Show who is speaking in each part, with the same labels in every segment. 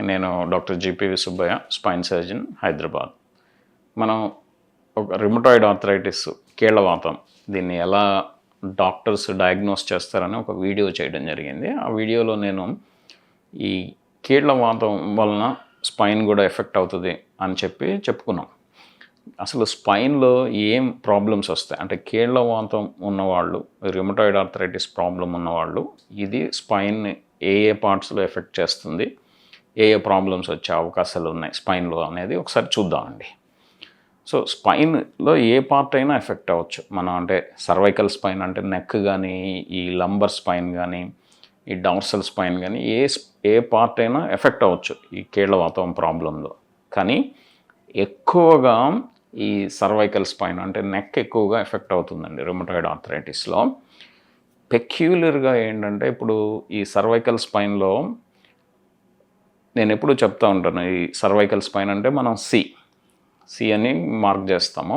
Speaker 1: నేను doctor జీపీవి Subbaiah, spine surgeon, Hyderabad. మనం ఒక రిమటాయిడ్ ఆర్థరైటిస్, కీళ్ళవాతం, దీన్ని ఎలా డాక్టర్స్ డయాగ్నోస్ చేస్తారని ఒక వీడియో చేయడం జరిగింది. ఆ వీడియోలో నేను ఈ కీళ్ళవాతం వలన స్పైన్ కూడా ఎఫెక్ట్ అవుతుంది అని చెప్పుకున్నాం. అసలు స్పైన్లో ఏం ప్రాబ్లమ్స్ వస్తాయి అంటే కీళ్ళవాతం ఉన్నవాళ్ళు, రిమటాయిడ్ ఆర్థరైటిస్ ప్రాబ్లం ఉన్నవాళ్ళు, ఇది స్పైన్ ఏ పార్ట్స్లో ఎఫెక్ట్ చేస్తుంది, ఏ ప్రాబ్లమ్స్ వచ్చే అవకాశాలు ఉన్నాయి స్పైన్లో అనేది ఒకసారి చూద్దామండి. సో స్పైన్లో ఏ పార్ట్ అయినా ఎఫెక్ట్ అవ్వచ్చు. మనం అంటే సర్వైకల్ స్పైన్ అంటే నెక్ కానీ, ఈ లంబర్ స్పైన్ కానీ, ఈ డార్సల్ స్పైన్ కానీ, ఏ పార్ట్ అయినా ఎఫెక్ట్ అవ్వచ్చు ఈ కీళ్ళవాతం ప్రాబ్లంలో. కానీ ఎక్కువగా ఈ సర్వైకల్ స్పైన్ అంటే నెక్ ఎక్కువగా ఎఫెక్ట్ అవుతుందండి రిమటాయిడ్ ఆర్థరైటిస్లో. పెక్యులర్గా ఏంటంటే ఇప్పుడు ఈ సర్వైకల్ స్పైన్లో నేను ఎప్పుడు చెప్తా ఉంటాను, ఈ సర్వైకల్ స్పైన్ అంటే మనం సి అని మార్క్ చేస్తాము.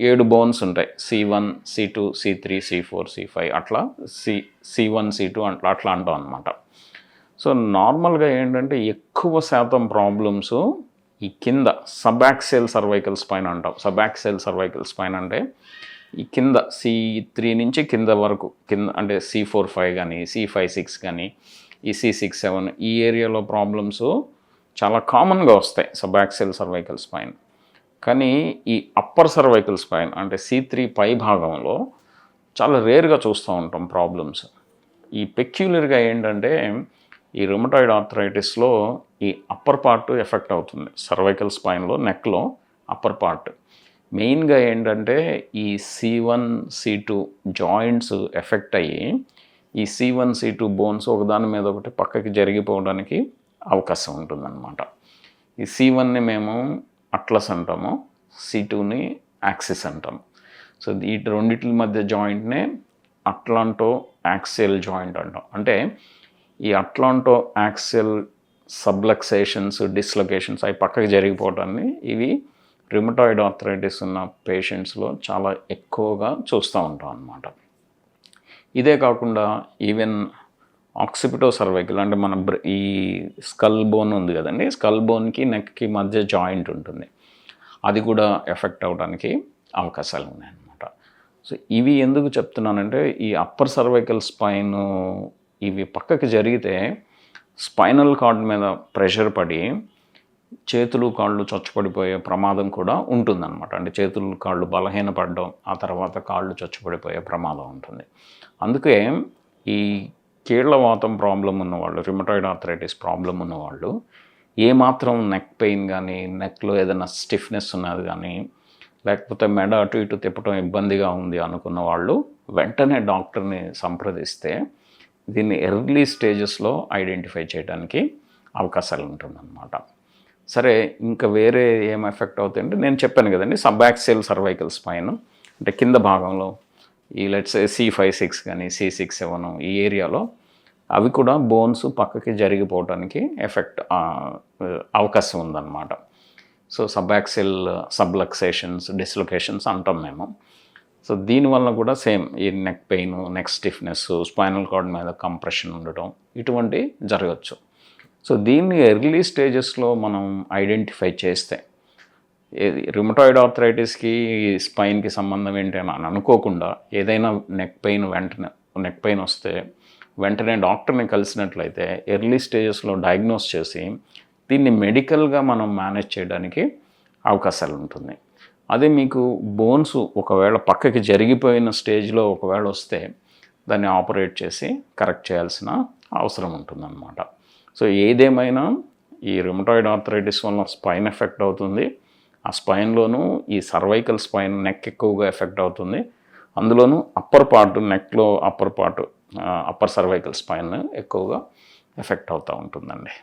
Speaker 1: 7 బోన్స్ ఉంటాయి, C1, C2, C3, C4, C5 అట్లా C1, C2 అట్లా అంటాం అనమాట. సో నార్మల్గా ఏంటంటే ఎక్కువ శాతం ప్రాబ్లమ్స్ ఈ కింద సబ్యాక్సియల్ సర్వైకల్ స్పైన్ అంటాం. సబ్యాక్సియల్ సర్వైకల్ స్పైన్ అంటే ఈ కింద C3 నుంచి కింద వరకు, కింద అంటే C4, 5 కానీ, C5, 6 కానీ, ఈ C6, 7 ఈ ఏరియాలో ప్రాబ్లమ్స్ చాలా కామన్గా వస్తాయి సబ్యాక్సియల్ సర్వైకల్ స్పైన్. కానీ ఈ అప్పర్ సర్వైకల్ స్పైన్ అంటే C3 పై భాగంలో చాలా రేర్గా చూస్తూ ఉంటాం ప్రాబ్లమ్స్. ఈ పెక్యులర్గా ఏంటంటే ఈ రిమటాయిడ్ ఆర్థరైటిస్లో ఈ అప్పర్ పార్ట్ ఎఫెక్ట్ అవుతుంది. సర్వైకల్ స్పైన్లో నెక్లో అప్పర్ పార్ట్ మెయిన్గా ఏంటంటే ఈ C1, C2 జాయింట్స్ ఎఫెక్ట్ అయ్యి ఈ C1, C2 బోన్స్ ఒకదాని మీద ఒకటి పక్కకి జరిగిపోవడానికి అవకాశం ఉంటుందన్నమాట. ఈ C1ని మేము అట్లస్ అంటాము, C2ని యాక్సిస్ అంటాము. సో ఈ రెండింటి మధ్య జాయింట్నే అట్లాంటో యాక్సియల్ జాయింట్ అంటాం. అంటే ఈ అట్లాంటో యాక్సియల్ సబ్లక్సేషన్స్, డిస్లొకేషన్స్ అవి పక్కకి జరిగిపోవడాన్ని ఇవి రిమటాయిడ్ ఆర్థరైటిస్ ఉన్న పేషెంట్స్లో చాలా ఎక్కువగా చూస్తూ ఉంటాం అన్నమాట. ఇదే కాకుండా ఈవెన్ ఆక్సిపిటో సర్వైకల్ అంటే మన ఈ స్కల్ బోన్ ఉంది కదండి, స్కల్ బోన్కి నెక్కి మధ్య జాయింట్ ఉంటుంది, అది కూడా ఎఫెక్ట్ అవ్వడానికి అవకాశాలు ఉన్నాయన్నమాట. సో ఇవి ఎందుకు చెప్తున్నానంటే ఈ అప్పర్ సర్వైకల్ స్పైన్ ఇవి పక్కకి జరిగితే స్పైనల్ కార్డ్ మీద ప్రెషర్ పడి చేతులు కాళ్ళు చచ్చుపడిపోయే ప్రమాదం కూడా ఉంటుందన్నమాట. అంటే చేతులు కాళ్ళు బలహీనపడడం, ఆ తర్వాత కాళ్ళు చచ్చుపడిపోయే ప్రమాదం ఉంటుంది. అందుకే ఈ కీళ్ళవాతం ప్రాబ్లం ఉన్నవాళ్ళు, రిమటాయిడ్ ఆర్థరైటిస్ ప్రాబ్లం ఉన్నవాళ్ళు ఏమాత్రం నెక్ పెయిన్ కానీ, నెక్లో ఏదైనా స్టిఫ్నెస్ ఉన్నది కానీ, లేకపోతే మెడ అటు ఇటు తిప్పడం ఇబ్బందిగా ఉంది అనుకున్న వాళ్ళు వెంటనే డాక్టర్ని సంప్రదిస్తే దీన్ని ఎర్లీ స్టేజెస్లో ఐడెంటిఫై చేయడానికి అవకాశాలు ఉంటుందన్నమాట. సరే, ఇంకా వేరే ఏం ఎఫెక్ట్ అవుతాయంటే నేను చెప్పాను కదండి, సబ్యాక్సియల్ సర్వైకల్ స్పైన్ అంటే కింద భాగంలో ఈ లెట్స్ C5, 6 కానీ, C6, 7 ఈ ఏరియాలో అవి కూడా బోన్స్ పక్కకి జరిగిపోవడానికి అవకాశం ఉందన్నమాట. సో సబ్యాక్సియల్ సబ్లక్సేషన్స్, డిస్లొకేషన్స్ అంటాం మేము. సో దీనివల్ల కూడా సేమ్ ఈ neck pain, neck stiffness, spinal cord మీద కంప్రెషన్ ఉండటం ఇటువంటి జరగచ్చు. సో దీన్ని ఎర్లీ స్టేజెస్లో మనం ఐడెంటిఫై చేస్తే రిమటాయిడ్ ఆర్థరైటిస్కి స్పైన్కి సంబంధం ఏంటి అని అనుకోకుండా ఏదైనా నెక్ పెయిన్ వస్తే వెంటనే డాక్టర్ని కలిసినట్లయితే ఎర్లీ స్టేజెస్లో డయాగ్నోస్ చేసి దీన్ని మెడికల్గా మనం మేనేజ్ చేయడానికి అవకాశాలు ఉంటుంది. అదే మీకు బోన్స్ ఒకవేళ పక్కకి జరిగిపోయిన స్టేజ్లో ఒకవేళ వస్తే దాన్ని ఆపరేట్ చేసి కరెక్ట్ చేయాల్సిన అవసరం ఉంటుందన్నమాట. సో ఏదేమైనా ఈ రిమటాయిడ్ ఆర్థరైటిస్ వల్ల స్పైన్ ఎఫెక్ట్ అవుతుంది. ఆ స్పైన్లోనూ ఈ సర్వైకల్ స్పైన్ నెక్ ఎక్కువగా ఎఫెక్ట్ అవుతుంది. అందులోనూ అప్పర్ పార్ట్ నెక్లో అప్పర్ సర్వైకల్ స్పైన్ ఎక్కువగా ఎఫెక్ట్ అవుతూ ఉంటుందండి.